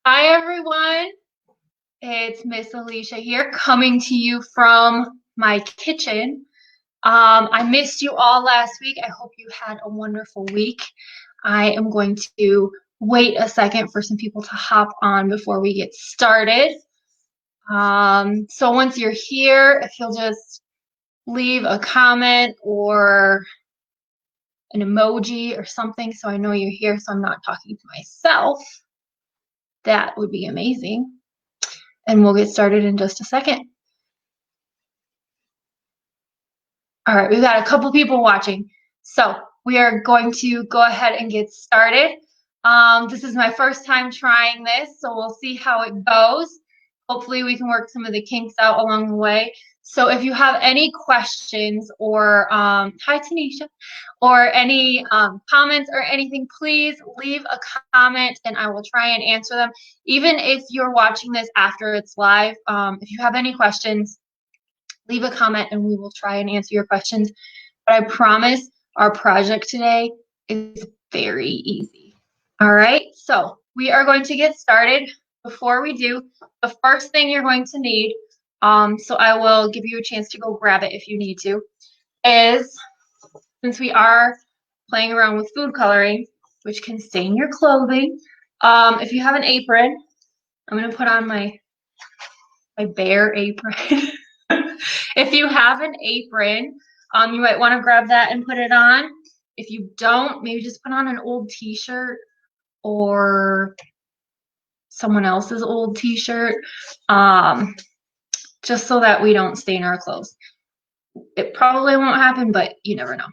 Hi everyone, it's Miss Alisha here coming to you from my kitchen. I missed you all last week. I hope you had a wonderful week. I am going to wait a second for some people to hop on before we get started. So once you're here, if you'll just leave a comment or an emoji or something so I know you're here so I'm not talking to myself, that would be amazing. And we'll get started in just a second. All right, we've got a couple people watching. So we are going to go ahead and get started. This is my first time trying this, so we'll see how it goes. Hopefully we can work some of the kinks out along the way. So if you have any questions or, hi Tanisha, or any comments or anything, please leave a comment and I will try and answer them. Even if you're watching this after it's live, if you have any questions, leave a comment and we will try and answer your questions. But I promise our project today is very easy. All right, so we are going to get started. Before we do, the first thing you're going to need, so I will give you a chance to go grab it if you need to, is, since we are playing around with food coloring, which can stain your clothing, if you have an apron, I'm going to put on my bare apron. If you have an apron, you might want to grab that and put it on. If you don't, maybe just put on an old t-shirt or someone else's old t-shirt, just so that we don't stain our clothes. It probably won't happen, but you never know.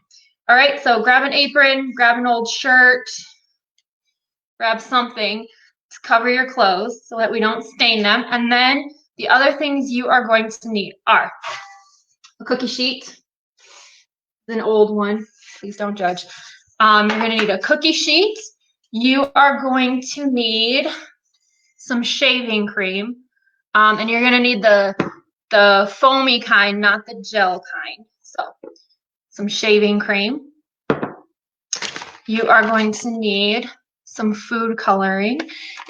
All right, so grab an apron, grab an old shirt, grab something to cover your clothes so that we don't stain them. And then the other things you are going to need are a cookie sheet, an old one, please don't judge. You're going to need a cookie sheet. You are going to need some shaving cream, and you're going to need the foamy kind, not the gel kind. So some shaving cream. You are going to need some food coloring.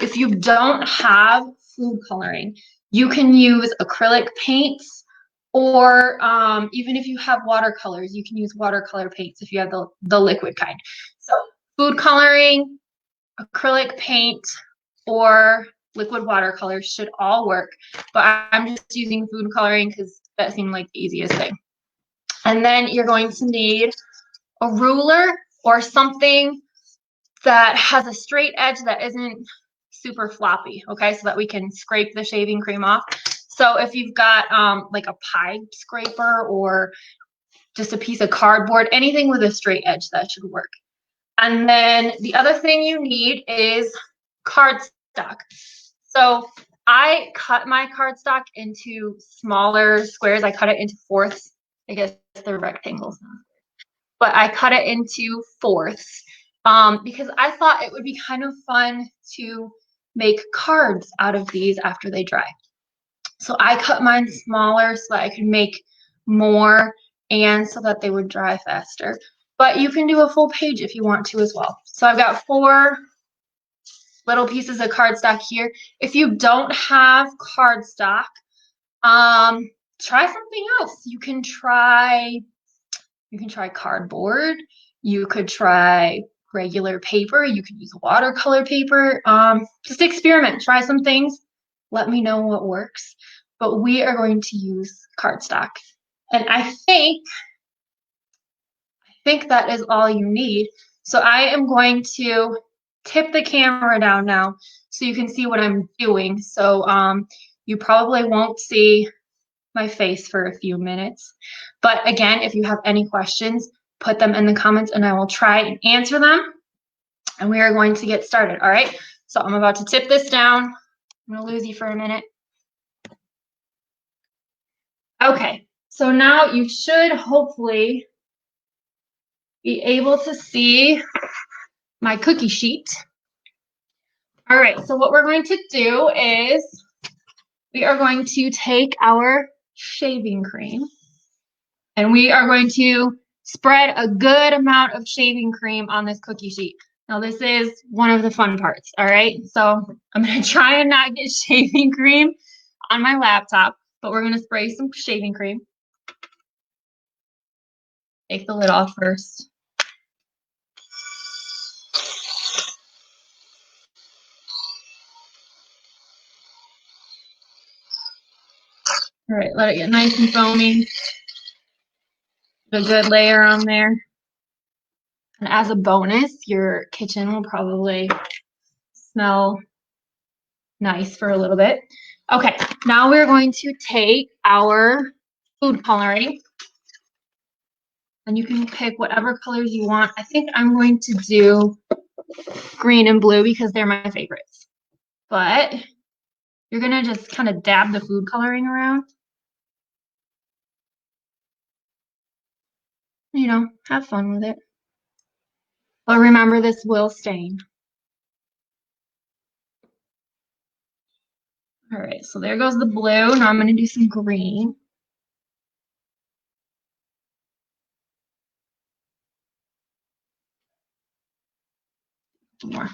If you don't have food coloring, you can use acrylic paints, or even if you have watercolors, you can use watercolor paints if you have the liquid kind. So food coloring, acrylic paint, or liquid watercolors should all work, but I'm just using food coloring because that seemed like the easiest thing. And then you're going to need a ruler or something that has a straight edge that isn't super floppy, okay, so that we can scrape the shaving cream off. So if you've got like a pie scraper or just a piece of cardboard, anything with a straight edge, that should work. And then the other thing you need is cardstock. So I cut my cardstock into smaller squares. I cut it into fourths. I guess they're rectangles now. But I cut it into fourths because I thought it would be kind of fun to make cards out of these after they dry. So I cut mine smaller so that I could make more and so that they would dry faster. But you can do a full page if you want to as well. So I've got 4 little pieces of cardstock here. If you don't have cardstock, try something else. You can try cardboard. You could try regular paper. You could use watercolor paper. Just experiment. Try some things. Let me know what works. But we are going to use cardstock. And I think that is all you need. So I am going to tip the camera down now so you can see what I'm doing. So you probably won't see my face for a few minutes. But again, if you have any questions, put them in the comments and I will try and answer them. And we are going to get started, all right? So I'm about to tip this down. I'm gonna lose you for a minute. Okay, so now you should hopefully be able to see my cookie sheet. All right, so what we're going to do is we are going to take our shaving cream and we are going to spread a good amount of shaving cream on this cookie sheet. Now this is one of the fun parts, all right? So I'm gonna try and not get shaving cream on my laptop, but we're gonna spray some shaving cream. Take the lid off first. All right, let it get nice and foamy. Put a good layer on there. And as a bonus, your kitchen will probably smell nice for a little bit. Okay, now we're going to take our food coloring. And you can pick whatever colors you want. I think I'm going to do green and blue because they're my favorites. But you're going to just kind of dab the food coloring around. You know, have fun with it. But remember, this will stain. All right, so there goes the blue. Now I'm going to do some green. More.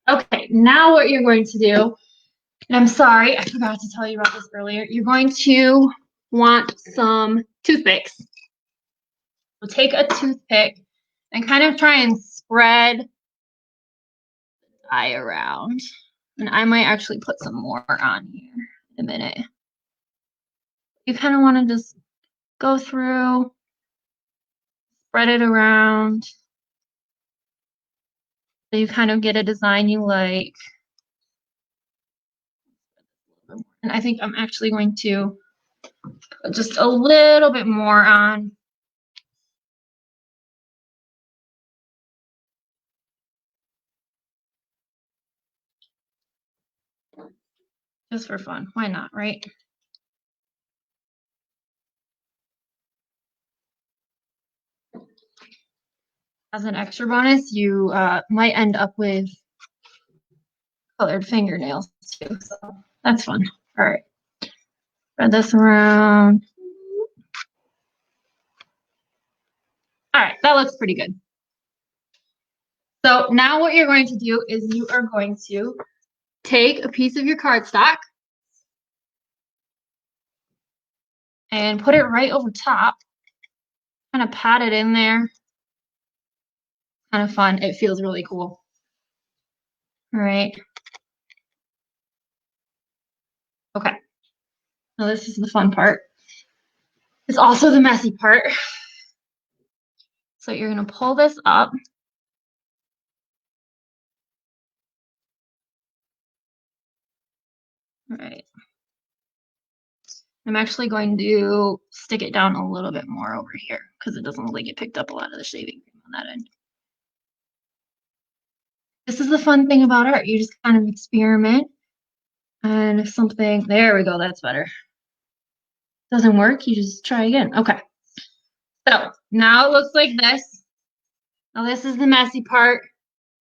Okay, now what you're going to do, and I'm sorry, I forgot to tell you about this earlier. You're going to want some toothpicks. So take a toothpick and kind of try and spread dye around. And I might actually put some more on here in a minute. You kind of want to just go through, spread it around. So you kind of get a design you like. And I think I'm actually going to put just a little bit more on. Just for fun. Why not, right? As an extra bonus, you might end up with colored fingernails too. So that's fun. All right. Spread this around. All right, that looks pretty good. So now what you're going to do is you are going to take a piece of your cardstock and put it right over top. Kind of pat it in there. Kind of fun. It feels really cool. All right. Okay. Now this is the fun part. It's also the messy part. So you're going to pull this up. All right. I'm actually going to stick it down a little bit more over here because it doesn't look like it picked up a lot of the shaving cream on that end. This is the fun thing about art. You just kind of experiment. And if something, there we go, that's better. Doesn't work, you just try again. Okay. So now it looks like this. Now this is the messy part.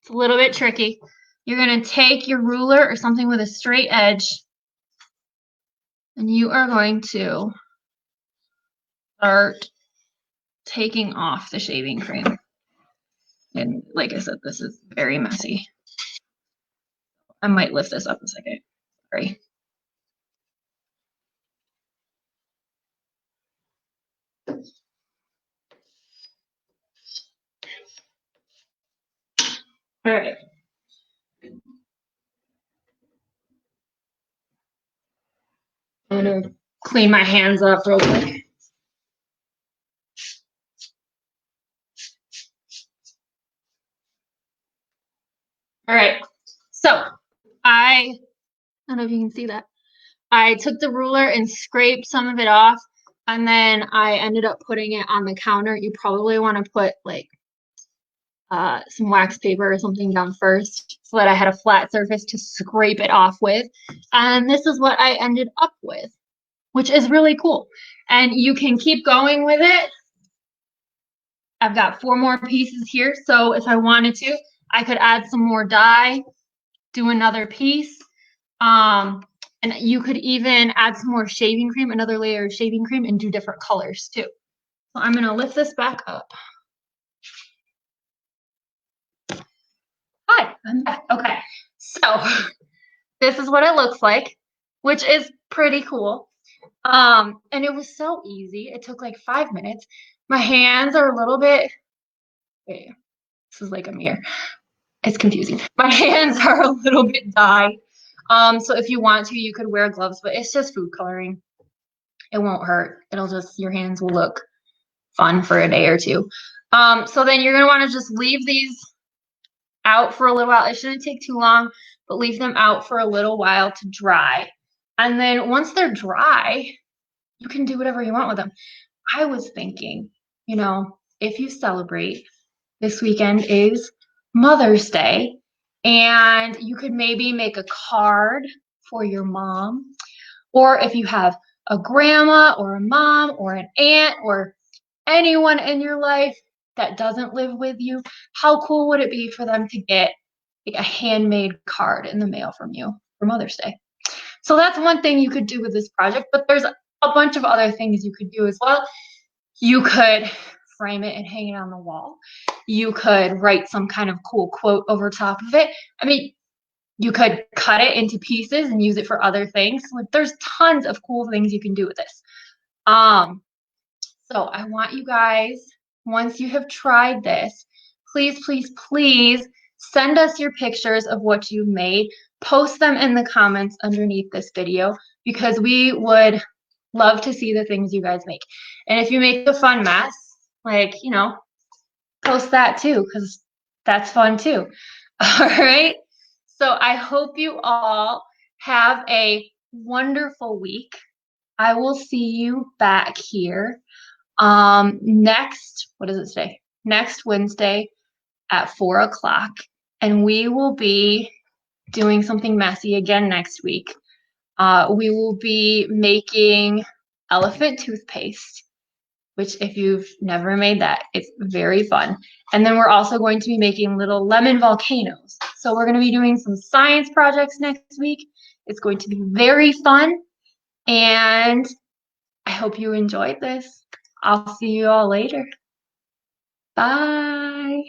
It's a little bit tricky. You're going to take your ruler or something with a straight edge, and you are going to start taking off the shaving cream. And like I said, this is very messy. I might lift this up a second. Sorry. All right. I'm going to clean my hands up real quick. All right. So I don't know if you can see that. I took the ruler and scraped some of it off, and then I ended up putting it on the counter. You probably want to put like some wax paper or something down first so that I had a flat surface to scrape it off with. And this is what I ended up with, which is really cool. And you can keep going with it. I've got 4 more pieces here, so if I wanted to, I could add some more dye, do another piece. And you could even add some more shaving cream, another layer of shaving cream, and do different colors too. So I'm going to lift this back up. I'm back. Okay, so this is what it looks like, which is pretty cool. And it was so easy. It took like 5 minutes. My hands are a little bit, wait, this is like a mirror. It's confusing. My hands are a little bit dyed. So if you want to, you could wear gloves, but it's just food coloring. It won't hurt. It'll just, your hands will look fun for a day or two. So then you're gonna want to just leave these out for a little while. It shouldn't take too long, but leave them out for a little while to dry. And then once they're dry, you can do whatever you want with them. I was thinking, you know, if you celebrate, this weekend is Mother's Day, and you could maybe make a card for your mom, or if you have a grandma or a mom or an aunt or anyone in your life that doesn't live with you, how cool would it be for them to get a handmade card in the mail from you for Mother's Day? So that's one thing you could do with this project, but there's a bunch of other things you could do as well. You could frame it and hang it on the wall. You could write some kind of cool quote over top of it. I mean, you could cut it into pieces and use it for other things. Like, there's tons of cool things you can do with this. So I want you guys, once you have tried this, please, please, please send us your pictures of what you've made. Post them in the comments underneath this video, because we would love to see the things you guys make. And if you make a fun mess, like, you know, post that too, because that's fun too. All right. So I hope you all have a wonderful week. I will see you back here next, what is it today? Next Wednesday at 4 o'clock. And we will be doing something messy again next week. We will be making elephant toothpaste, which if you've never made that, it's very fun. And then we're also going to be making little lemon volcanoes. So we're going to be doing some science projects next week. It's going to be very fun. And I hope you enjoyed this. I'll see you all later. Bye.